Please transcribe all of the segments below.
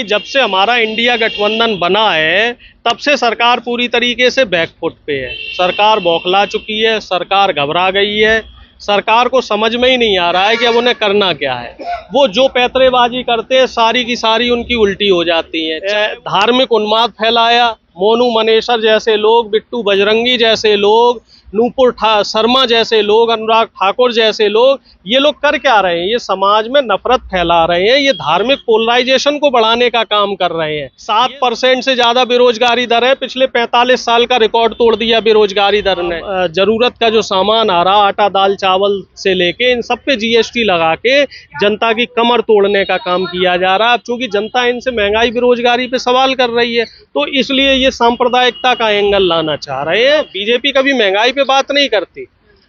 जब से हमारा इंडिया गठबंधन बना है तब से सरकार पूरी तरीके से बैकफुट पे है। सरकार बौखला चुकी है, सरकार घबरा गई है। सरकार को समझ में ही नहीं आ रहा है कि अब उन्हें करना क्या है। वो जो पैतरेबाजी करते हैं सारी की सारी उनकी उल्टी हो जाती है। धार्मिक उन्माद फैलाया, मोनू मनेसर जैसे लोग, बिट्टू बजरंगी जैसे लोग, नूपुर शर्मा जैसे लोग, अनुराग ठाकुर जैसे लोग, ये लोग कर क्या रहे हैं? ये समाज में नफरत फैला रहे हैं, ये धार्मिक पोलराइजेशन को बढ़ाने का काम कर रहे हैं। 7% से ज्यादा बेरोजगारी दर है, पिछले 45 साल का रिकॉर्ड तोड़ दिया बेरोजगारी दर ने। जरूरत का जो सामान आ रहा, आटा दाल चावल से लेके इन सब पे जीएसटी लगा के जनता की कमर तोड़ने का काम किया जा रहा है। चूंकि जनता इनसे महंगाई बेरोजगारी पे सवाल कर रही है तो इसलिए ये सांप्रदायिकता का एंगल लाना चाह रहे हैं। बीजेपी कभी महंगाई पे बात नहीं करती,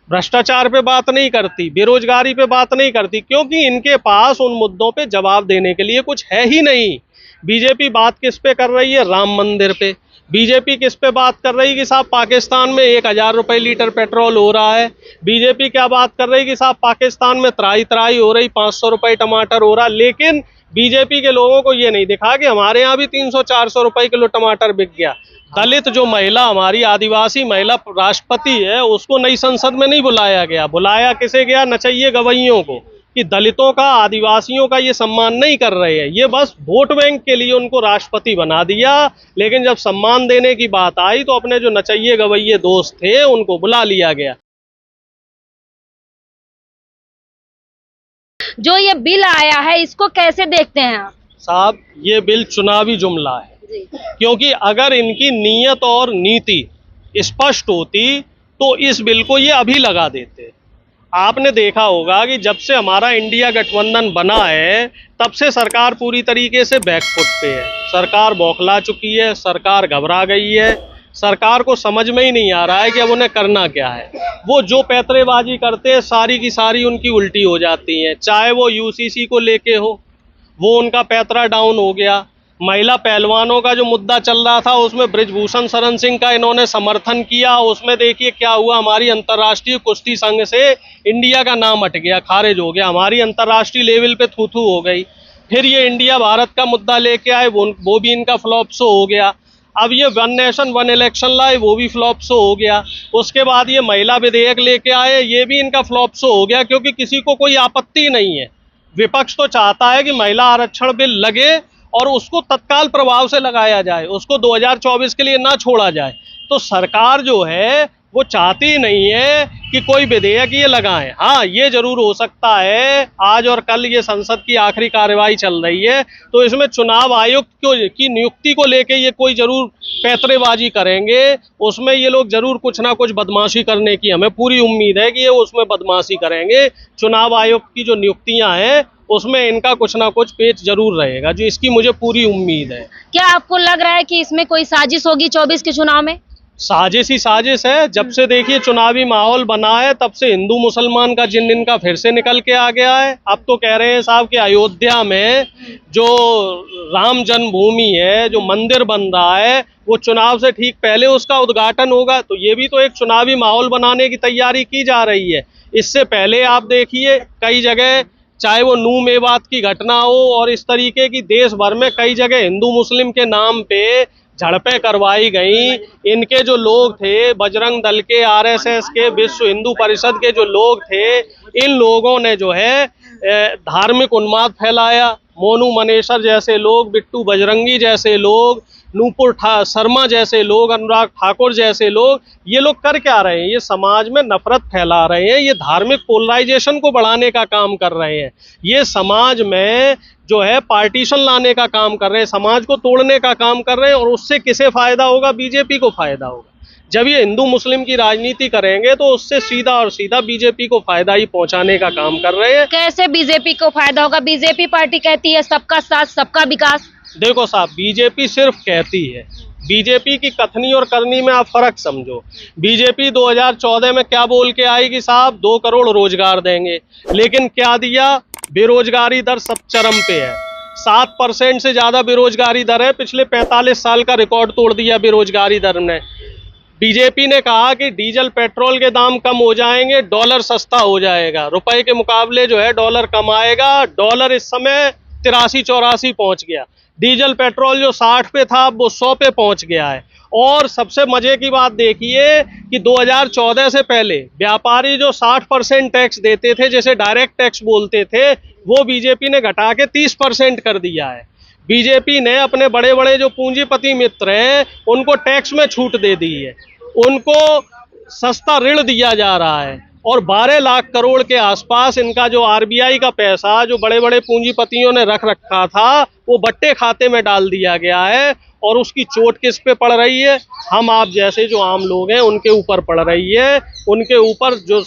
भ्रष्टाचार पे बात नहीं करती, बेरोजगारी पे बात नहीं करती, क्योंकि इनके पास उन मुद्दों पे जवाब देने के लिए कुछ है ही नहीं। बीजेपी बात किस पे कर रही है? राम मंदिर पे। बीजेपी किस पे बात कर रही है कि साहब पाकिस्तान में 1000 रुपए लीटर पेट्रोल हो रहा है। बीजेपी क्या बात कर रही है कि साहब पाकिस्तान में त्राई त्राई हो रही, 500 रुपए टमाटर हो रहा। लेकिन बीजेपी के लोगों को ये नहीं दिखा कि हमारे यहाँ भी 300-400 रुपए किलो टमाटर बिक गया। दलित जो महिला, हमारी आदिवासी महिला राष्ट्रपति है, उसको नई संसद में नहीं बुलाया गया। बुलाया किसे गया? नचइये गवैयों को। कि दलितों का, आदिवासियों का ये सम्मान नहीं कर रहे हैं, ये बस वोट बैंक के लिए उनको राष्ट्रपति बना दिया। लेकिन जब सम्मान देने की बात आई तो अपने जो नचइये गवैये दोस्त थे उनको बुला लिया गया। जो ये बिल आया है इसको कैसे देखते हैं आप? साहब, ये बिल चुनावी जुमला है। क्योंकि अगर इनकी नीयत और नीति स्पष्ट होती तो इस बिल को ये अभी लगा देते। आपने देखा होगा कि जब से हमारा इंडिया गठबंधन बना है तब से सरकार पूरी तरीके से बैकफुट पे है। सरकार बौखला चुकी है, सरकार घबरा गई है। सरकार को समझ में ही नहीं आ रहा है कि अब उन्हें करना क्या है। वो जो पैतरेबाजी करते हैं सारी की सारी उनकी उल्टी हो जाती है। चाहे वो यूसीसी को लेके हो, वो उनका पैतरा डाउन हो गया। महिला पहलवानों का जो मुद्दा चल रहा था उसमें बृजभूषण शरण सिंह का इन्होंने समर्थन किया। उसमें देखिए क्या हुआ, हमारी अंतर्राष्ट्रीय कुश्ती संघ से इंडिया का नाम हट गया, खारिज हो गया। हमारी अंतर्राष्ट्रीय लेवल पे थू थू हो गई। फिर ये इंडिया भारत का मुद्दा लेके आए, वो भी इनका फ्लॉप शो हो गया। अब ये वन नेशन वन इलेक्शन लाए, वो भी फ्लॉप शो हो गया। उसके बाद ये महिला विधेयक लेके आए, ये भी इनका फ्लॉप शो हो गया, क्योंकि किसी को कोई आपत्ति नहीं है। विपक्ष तो चाहता है कि महिला आरक्षण बिल लगे और उसको तत्काल प्रभाव से लगाया जाए, उसको 2024 के लिए ना छोड़ा जाए। तो सरकार जो है वो चाहती नहीं है कि कोई विधेयक ये लगाएं। हाँ, ये जरूर हो सकता है आज और कल ये संसद की आखिरी कार्यवाही चल रही है तो इसमें चुनाव आयुक्त की नियुक्ति को लेके ये कोई जरूर पैतरेबाजी करेंगे। उसमें ये लोग जरूर कुछ ना कुछ बदमाशी करने की हमें पूरी उम्मीद है कि ये उसमें बदमाशी करेंगे। चुनाव आयुक्त की जो नियुक्तियां हैं उसमें इनका कुछ ना कुछ पेच जरूर रहेगा, जो इसकी मुझे पूरी उम्मीद है। क्या आपको लग रहा है कि इसमें कोई साजिश होगी 24 के चुनाव में? साजिश ही साजिश है। जब से देखिए चुनावी माहौल बना है तब से हिंदू मुसलमान का जिन इनका फिर से निकल के आ गया है। अब तो कह रहे हैं साहब कि अयोध्या में जो राम जन्मभूमि है, जो मंदिर बन रहा है, वो चुनाव से ठीक पहले उसका उद्घाटन होगा। तो ये भी तो एक चुनावी माहौल बनाने की तैयारी की जा रही है। इससे पहले आप देखिए कई जगह, चाहे वो नूह मेवात की घटना हो और इस तरीके की देश भर में कई जगह हिंदू मुस्लिम के नाम पे झड़पें करवाई गई। इनके जो लोग थे, बजरंग दल के, आरएसएस के, विश्व हिंदू परिषद के जो लोग थे, इन लोगों ने जो है धार्मिक उन्माद फैलाया। मोनू मनेसर जैसे लोग, बिट्टू बजरंगी जैसे लोग, नूपुर शर्मा जैसे लोग, अनुराग ठाकुर जैसे लोग, ये लोग कर क्या रहे हैं? ये समाज में नफरत फैला रहे हैं, ये धार्मिक पोलराइजेशन को बढ़ाने का काम कर रहे हैं, ये समाज में जो है पार्टीशन लाने का काम कर रहे हैं, समाज को तोड़ने का काम कर रहे हैं। और उससे किसे फायदा होगा? बीजेपी को फायदा होगा। जब ये हिंदू मुस्लिम की राजनीति करेंगे तो उससे सीधा और सीधा बीजेपी को फायदा ही पहुंचाने का काम कर रहे हैं। कैसे बीजेपी को फायदा होगा? बीजेपी पार्टी कहती है सबका साथ सबका विकास। देखो साहब, बीजेपी सिर्फ कहती है। बीजेपी की कथनी और करनी में आप फर्क समझो। बीजेपी 2014 में क्या बोल के आई कि साहब 2 करोड़ रोजगार देंगे, लेकिन क्या दिया? बेरोजगारी दर सब चरम पे है। 7% से ज्यादा बेरोजगारी दर है, पिछले 45 साल का रिकॉर्ड तोड़ दिया बेरोजगारी दर ने। बीजेपी ने कहा कि डीजल पेट्रोल के दाम कम हो जाएंगे, डॉलर सस्ता हो जाएगा, रुपए के मुकाबले जो है डॉलर कम आएगा। डॉलर इस समय 83-84 पहुंच गया। डीजल पेट्रोल जो 60 पे था अब वो 100 पे पहुंच गया है। और सबसे मजे की बात देखिए कि 2014 से पहले व्यापारी जो 60% टैक्स देते थे, जैसे डायरेक्ट टैक्स बोलते थे, वो बीजेपी ने घटा के 30% कर दिया है। बीजेपी ने अपने बड़े बड़े जो पूंजीपति मित्र हैं उनको टैक्स में छूट दे दी है, उनको सस्ता ऋण दिया जा रहा है और 12 लाख करोड़ के आसपास इनका जो आरबीआई का पैसा जो बड़े बड़े पूंजीपतियों ने रख रखा था वो बट्टे खाते में डाल दिया गया है। और उसकी चोट किस पे पड़ रही है? हम आप जैसे जो आम लोग हैं उनके ऊपर पड़ रही है। उनके ऊपर जो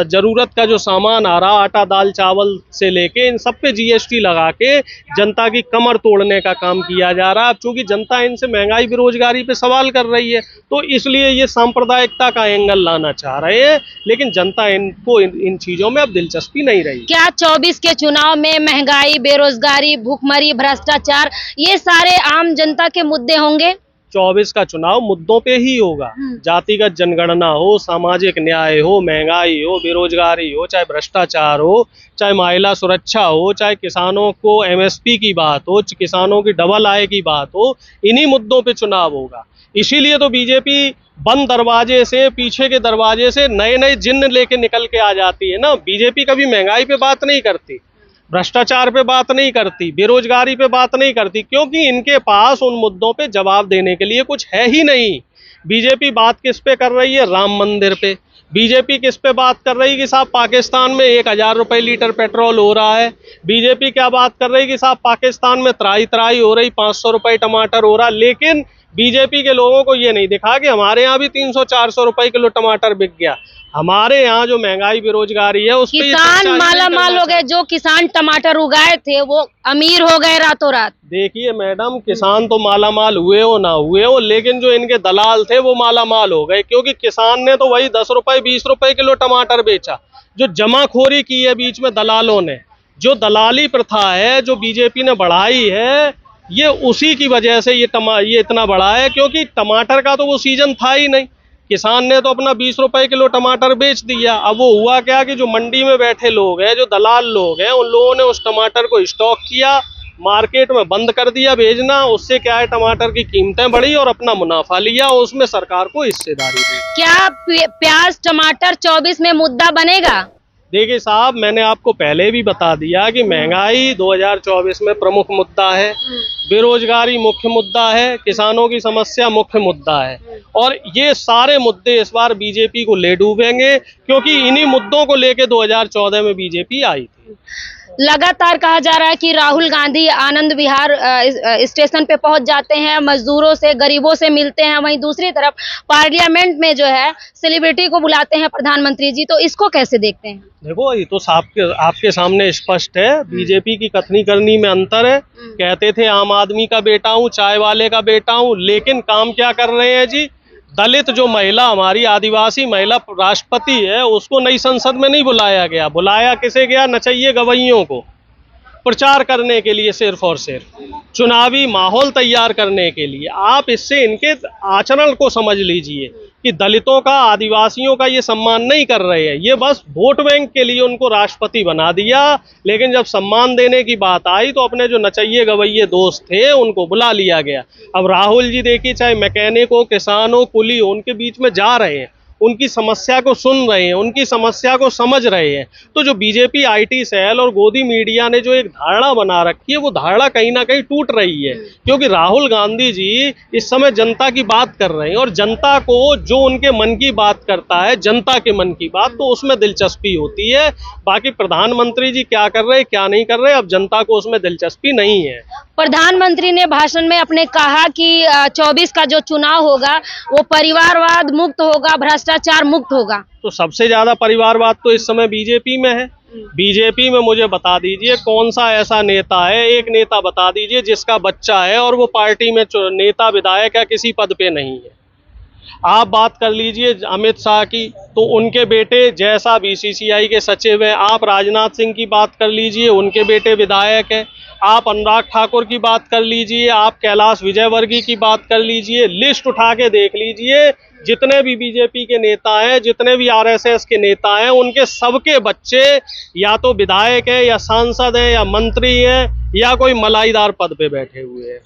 जरूरत का जो सामान आ रहा, आटा दाल चावल से लेके इन सब पे जीएसटी लगा के जनता की कमर तोड़ने का काम किया जा रहा है। अब चूंकि जनता इनसे महंगाई बेरोजगारी पे सवाल कर रही है तो इसलिए ये सांप्रदायिकता का एंगल लाना चाह रहे हैं, लेकिन जनता इनको इन चीजों में अब दिलचस्पी नहीं रही। क्या 24 के चुनाव में महंगाई, बेरोजगारी, भूखमरी, भ्रष्टाचार ये सारे आम जनता के मुद्दे होंगे? 24 का चुनाव मुद्दों पे ही होगा। जातिगत जनगणना हो, सामाजिक न्याय हो, महंगाई हो, बेरोजगारी हो, चाहे भ्रष्टाचार हो, चाहे महिला सुरक्षा हो, चाहे किसानों को एमएसपी की बात हो, किसानों की डबल आय की बात हो, इन्हीं मुद्दों पे चुनाव होगा। इसीलिए तो बीजेपी बंद दरवाजे से, पीछे के दरवाजे से नए नए जिन्न लेके निकल के आ जाती है ना। बीजेपी कभी महंगाई पे बात नहीं करती, भ्रष्टाचार पे बात नहीं करती, बेरोजगारी पे बात नहीं करती, क्योंकि इनके पास उन मुद्दों पे जवाब देने के लिए कुछ है ही नहीं। बीजेपी बात किस पे कर रही है? राम मंदिर पे। बीजेपी किस पे बात कर रही है कि साहब पाकिस्तान में 1000 रुपए लीटर पेट्रोल हो रहा है। बीजेपी क्या बात कर रही है कि साहब पाकिस्तान में त्राई त्राई हो रही, 500 रुपए टमाटर हो रहा। लेकिन बीजेपी के लोगों को ये नहीं दिखा कि हमारे यहाँ भी 300-400 रुपए किलो टमाटर बिक गया। हमारे यहाँ जो महंगाई बेरोजगारी है उसपे किसान माला माल हो गए। जो किसान टमाटर उगाए थे वो अमीर हो गए रातों रात। देखिए मैडम, किसान तो माला माल हुए हो ना हुए हो, लेकिन जो इनके दलाल थे वो माला माल हो गए, क्योंकि किसान ने तो वही 10 रुपए 20 रुपए किलो टमाटर बेचा। जो जमाखोरी की है बीच में दलालों ने, जो दलाली प्रथा है जो बीजेपी ने बढ़ाई है, ये उसी की वजह से ये इतना बढ़ा है, क्योंकि टमाटर का तो वो सीजन था ही नहीं। किसान ने तो अपना 20 रुपए किलो टमाटर बेच दिया। अब वो हुआ क्या कि जो मंडी में बैठे लोग हैं, जो दलाल लोग हैं, उन लोगों ने उस टमाटर को स्टॉक किया, मार्केट में बंद कर दिया भेजना। उससे क्या है, टमाटर की कीमतें बढ़ी और अपना मुनाफा लिया, उसमें सरकार को हिस्सेदारी दी। क्या प्याज टमाटर 24 में मुद्दा बनेगा? देखिए साहब, मैंने आपको पहले भी बता दिया कि महंगाई 2024 में प्रमुख मुद्दा है, बेरोजगारी मुख्य मुद्दा है, किसानों की समस्या मुख्य मुद्दा है, और ये सारे मुद्दे इस बार बीजेपी को ले डूबेंगे, क्योंकि इन्हीं मुद्दों को लेके 2014 में बीजेपी आई थी। लगातार कहा जा रहा है कि राहुल गांधी आनंद विहार स्टेशन पे पहुंच जाते हैं, मजदूरों से, गरीबों से मिलते हैं, वहीं दूसरी तरफ पार्लियामेंट में जो है सेलिब्रिटी को बुलाते हैं प्रधानमंत्री जी, तो इसको कैसे देखते हैं? देखो, ये तो आपके सामने स्पष्ट है, बीजेपी की कथनी करनी में अंतर है। कहते थे आम आदमी का बेटा हूँ, चाय वाले का बेटा हूँ, लेकिन काम क्या कर रहे हैं जी? दलित जो महिला, हमारी आदिवासी महिला राष्ट्रपति है, उसको नई संसद में नहीं बुलाया गया। बुलाया किसे गया? नचइये गवैयों को, प्रचार करने के लिए, सिर्फ और सिर्फ चुनावी माहौल तैयार करने के लिए। आप इससे इनके आचरण को समझ लीजिए कि दलितों का, आदिवासियों का ये सम्मान नहीं कर रहे हैं, ये बस वोट बैंक के लिए उनको राष्ट्रपति बना दिया। लेकिन जब सम्मान देने की बात आई तो अपने जो नचइये गवैये दोस्त थे उनको बुला लिया गया। अब राहुल जी देखिए, चाहे मैकेनिक हो, किसान हो, कुली हो, उनके बीच में जा रहे हैं, उनकी समस्या को सुन रहे हैं, उनकी समस्या को समझ रहे हैं। तो जो बीजेपी आईटी सेल और गोदी मीडिया ने जो एक धारणा बना रखी है, वो धारणा कहीं ना कहीं टूट रही है, क्योंकि राहुल गांधी जी इस समय जनता की बात कर रहे हैं, और जनता को जो उनके मन की बात करता है, जनता के मन की बात, तो उसमें दिलचस्पी होती है। बाकी प्रधानमंत्री जी क्या कर रहे हैं, क्या नहीं कर रहे, अब जनता को उसमें दिलचस्पी नहीं है। प्रधानमंत्री ने भाषण में अपने कहा कि 24 का जो चुनाव होगा वो परिवारवाद मुक्त होगा, भ्रष्टाचार मुक्त होगा। तो सबसे ज्यादा परिवारवाद तो इस समय बीजेपी में है। बीजेपी में मुझे बता दीजिए कौन सा ऐसा नेता है, एक नेता बता दीजिए जिसका बच्चा है और वो पार्टी में नेता विधायक या किसी पद पे नहीं है। आप बात कर लीजिए अमित शाह की, तो उनके बेटे जैसा बीसीसीआई के सचिव हैं। आप राजनाथ सिंह की बात कर लीजिए, उनके बेटे विधायक हैं। आप अनुराग ठाकुर की बात कर लीजिए, आप कैलाश विजयवर्गीय की बात कर लीजिए, लिस्ट उठा के देख लीजिए, जितने भी बीजेपी के नेता हैं, जितने भी आरएसएस के नेता हैं, उनके सबके बच्चे या तो विधायक हैं या सांसद हैं या मंत्री हैं या कोई मलाईदार पद पे बैठे हुए हैं।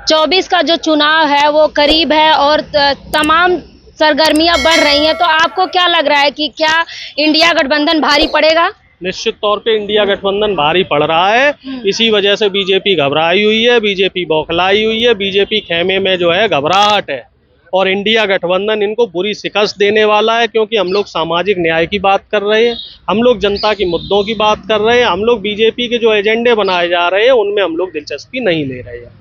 24 का जो चुनाव है वो करीब है और तमाम सरगर्मियां बढ़ रही हैं, तो आपको क्या लग रहा है कि क्या इंडिया गठबंधन भारी पड़ेगा? निश्चित तौर पे इंडिया गठबंधन भारी पड़ रहा है। इसी वजह से बीजेपी घबराई हुई है, बीजेपी बौखलाई हुई है, बीजेपी खेमे में जो है घबराहट है, और इंडिया गठबंधन इनको बुरी शिकस्त देने वाला है, क्योंकि हम लोग सामाजिक न्याय की बात कर रहे हैं, हम लोग जनता की मुद्दों की बात कर रहे हैं, हम लोग बीजेपी के जो एजेंडे बनाए जा रहे हैं उनमें हम लोग दिलचस्पी नहीं ले रहे हैं।